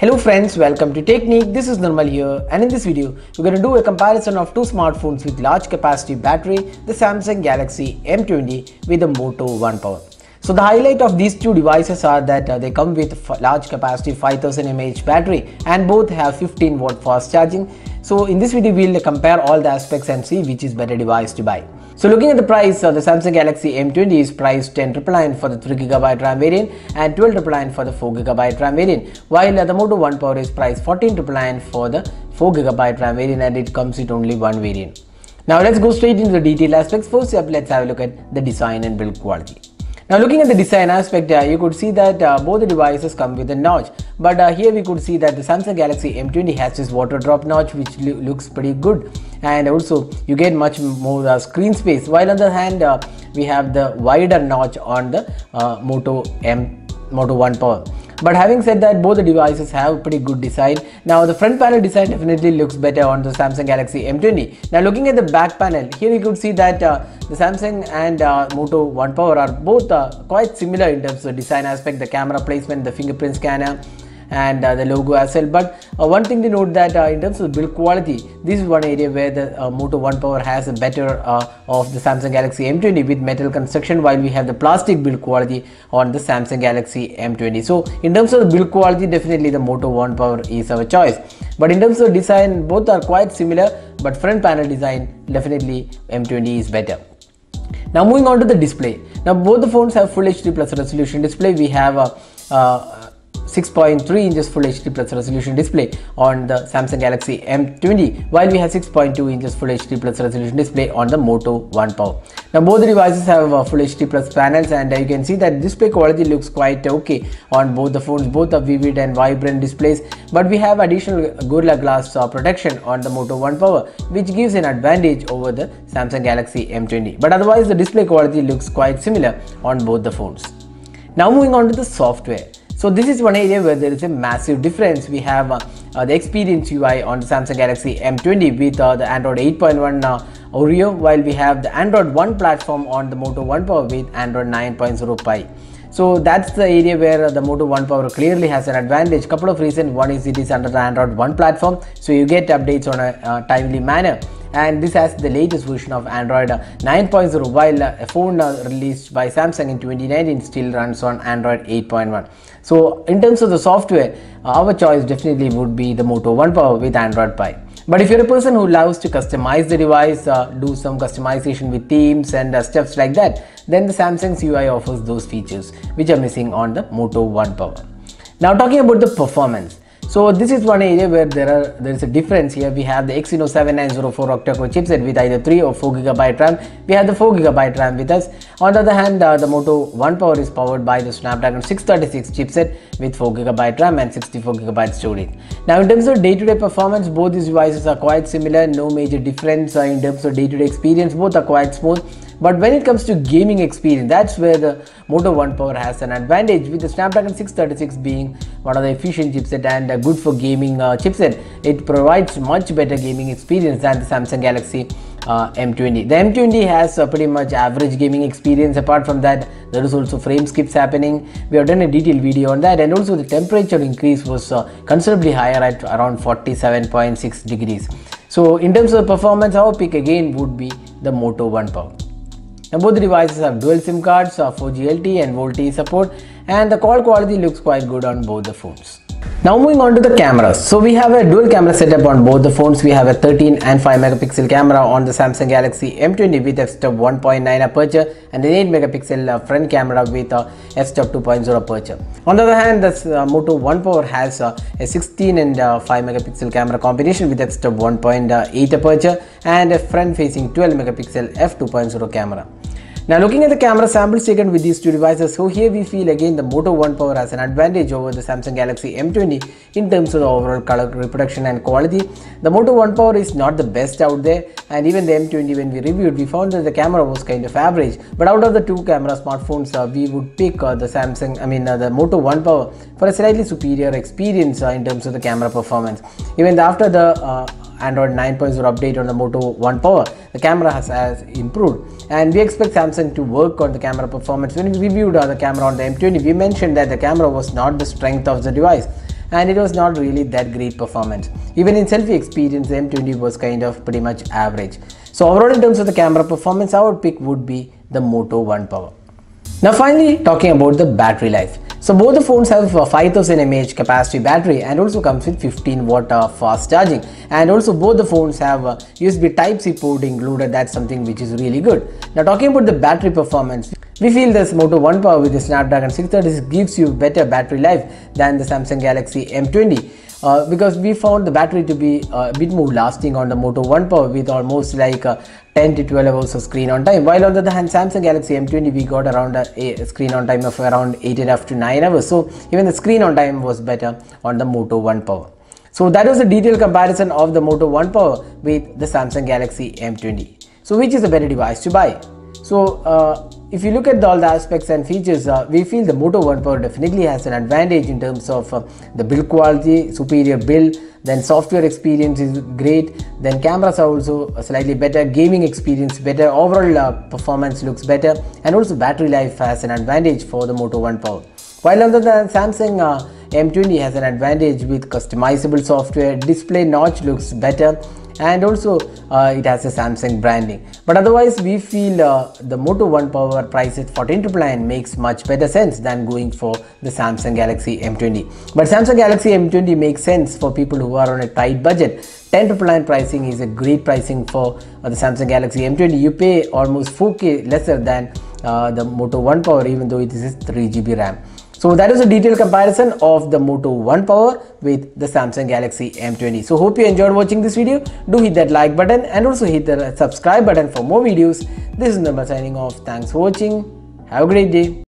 Hello friends, welcome to Technique. This is Nirmal here, and in this video we're going to do a comparison of two smartphones with large capacity battery, the Samsung Galaxy M20 with the Moto One Power. So the highlight of these two devices are that they come with large capacity 5000 mAh battery and both have 15 watt fast charging. So in this video we'll compare all the aspects and see which is better device to buy. So looking at the price, the Samsung Galaxy M20 is priced 10,999 for the 3GB RAM variant and 12,999 for the 4GB RAM variant, while the Moto One Power is priced 14,999 for the 4GB RAM variant and it comes with only one variant. Now let's go straight into the detailed aspects. First up, let's have a look at the design and build quality. Now looking at the design aspect, you could see that both the devices come with a notch, but here we could see that the Samsung Galaxy M20 has this water drop notch which looks pretty good, and also you get much more screen space, while on the other hand we have the wider notch on the Moto One Power. But having said that, both the devices have pretty good design. Now the front panel design definitely looks better on the Samsung Galaxy M20. Now looking at the back panel, here you could see that the Samsung and Moto One Power are both quite similar in terms of design aspect, the camera placement, the fingerprint scanner and the logo as well. But one thing to note that in terms of build quality, this is one area where the Moto One Power has a better of the Samsung Galaxy M20 with metal construction, while we have the plastic build quality on the Samsung Galaxy M20. So in terms of the build quality, definitely the Moto One Power is our choice. But in terms of design, both are quite similar, but front panel design, definitely M20 is better. Now moving on to the display. Now both the phones have Full HD Plus resolution display. We have 6.3 inches Full HD Plus resolution display on the Samsung Galaxy M20, while we have 6.2 inches Full HD Plus resolution display on the Moto One Power. Now both the devices have Full HD Plus panels, and you can see that display quality looks quite okay on both the phones. Both are vivid and vibrant displays, but we have additional Gorilla Glass protection on the Moto One Power, which gives an advantage over the Samsung Galaxy M20. But otherwise the display quality looks quite similar on both the phones. Now moving on to the software. So this is one area where there is a massive difference. We have the Experience UI on the Samsung Galaxy M20 with the Android 8.1 Oreo, while we have the Android One platform on the Moto One Power with Android 9.0 Pie. So that's the area where the Moto One Power clearly has an advantage. Couple of reasons. One is it is under the Android One platform, so you get updates on a timely manner. And this has the latest version of Android 9.0, while a phone released by Samsung in 2019 still runs on Android 8.1. So in terms of the software, our choice definitely would be the Moto One Power with Android Pie. But if you're a person who loves to customize the device, do some customization with themes and stuff like that, then the Samsung's UI offers those features which are missing on the Moto One Power. Now talking about the performance. So this is one area where there is a difference. Here we have the EXYNOS 7904 octa-core chipset with either 3 or 4GB RAM. We have the 4GB RAM with us. On the other hand, the Moto One Power is powered by the Snapdragon 636 chipset with 4GB RAM and 64GB storage. Now in terms of day-to-day performance, both these devices are quite similar. No major difference in terms of day-to-day experience. Both are quite smooth. But when it comes to gaming experience, that's where the Moto One Power has an advantage, with the Snapdragon 636 being one of the efficient chipset and good for gaming chipset. It provides much better gaming experience than the Samsung Galaxy M20. The M20 has pretty much average gaming experience. Apart from that, there is also frame skips happening. We have done a detailed video on that, and also the temperature increase was considerably higher at around 47.6 degrees. So in terms of performance, our pick again would be the Moto One Power. Now both the devices have dual SIM cards, 4G LTE and VoLTE support, and the call quality looks quite good on both the phones. Now moving on to the cameras. So we have a dual camera setup on both the phones. We have a 13 and 5 megapixel camera on the Samsung Galaxy M20 with f-stop 1.9 aperture and an 8 megapixel front camera with f-stop 2.0 aperture. On the other hand, the Moto One Power has a 16 and 5 megapixel camera combination with f-stop 1.8 aperture and a front facing 12 megapixel f2.0 camera. Now looking at the camera samples taken with these two devices, so here we feel again the Moto One Power has an advantage over the Samsung Galaxy M20 in terms of the overall color reproduction and quality. The Moto One Power is not the best out there, and even the M20 when we reviewed, we found that the camera was kind of average. But out of the two camera smartphones, we would pick the Moto One Power for a slightly superior experience in terms of the camera performance. Even after the Android 9.0 update on the Moto One Power, the camera has improved, and we expect Samsung to work on the camera performance. When we reviewed the camera on the M20, we mentioned that the camera was not the strength of the device. and it was not really that great performance. Even in selfie experience, the M20 was kind of pretty much average. So overall, in terms of the camera performance, our pick would be the Moto One Power. Now finally, talking about the battery life. So both the phones have a 5000 mAh capacity battery and also comes with 15 watt fast charging, and also both the phones have USB Type-C port included. That's something which is really good. Now talking about the battery performance, we feel this Moto One Power with the Snapdragon 636 gives you better battery life than the Samsung Galaxy M20. Because we found the battery to be a bit more lasting on the Moto One Power with almost like 10 to 12 hours of screen on time, while on the other hand Samsung Galaxy M20 we got around a screen on time of around 8.5 to 9 hours. So even the screen on time was better on the Moto One Power. So that was a detailed comparison of the Moto One Power with the Samsung Galaxy M20. So which is a better device to buy? So if you look at all the aspects and features, we feel the Moto One Power definitely has an advantage in terms of the build quality, superior build, then software experience is great, then cameras are also slightly better, gaming experience better, overall performance looks better, and also battery life has an advantage for the Moto One Power. While on the Samsung M20 has an advantage with customizable software, display notch looks better, and also it has a Samsung branding. But otherwise we feel the Moto One Power priced at 14,999 makes much better sense than going for the Samsung Galaxy M20. But Samsung Galaxy M20 makes sense for people who are on a tight budget. 10,999 pricing is a great pricing for the Samsung Galaxy M20. You pay almost 4K lesser than the Moto One Power, even though it is 3GB RAM. So that is a detailed comparison of the Moto One Power with the Samsung Galaxy M20. So hope you enjoyed watching this video. Do hit that like button and also hit the subscribe button for more videos. This is Nirmal signing off. Thanks for watching. Have a great day.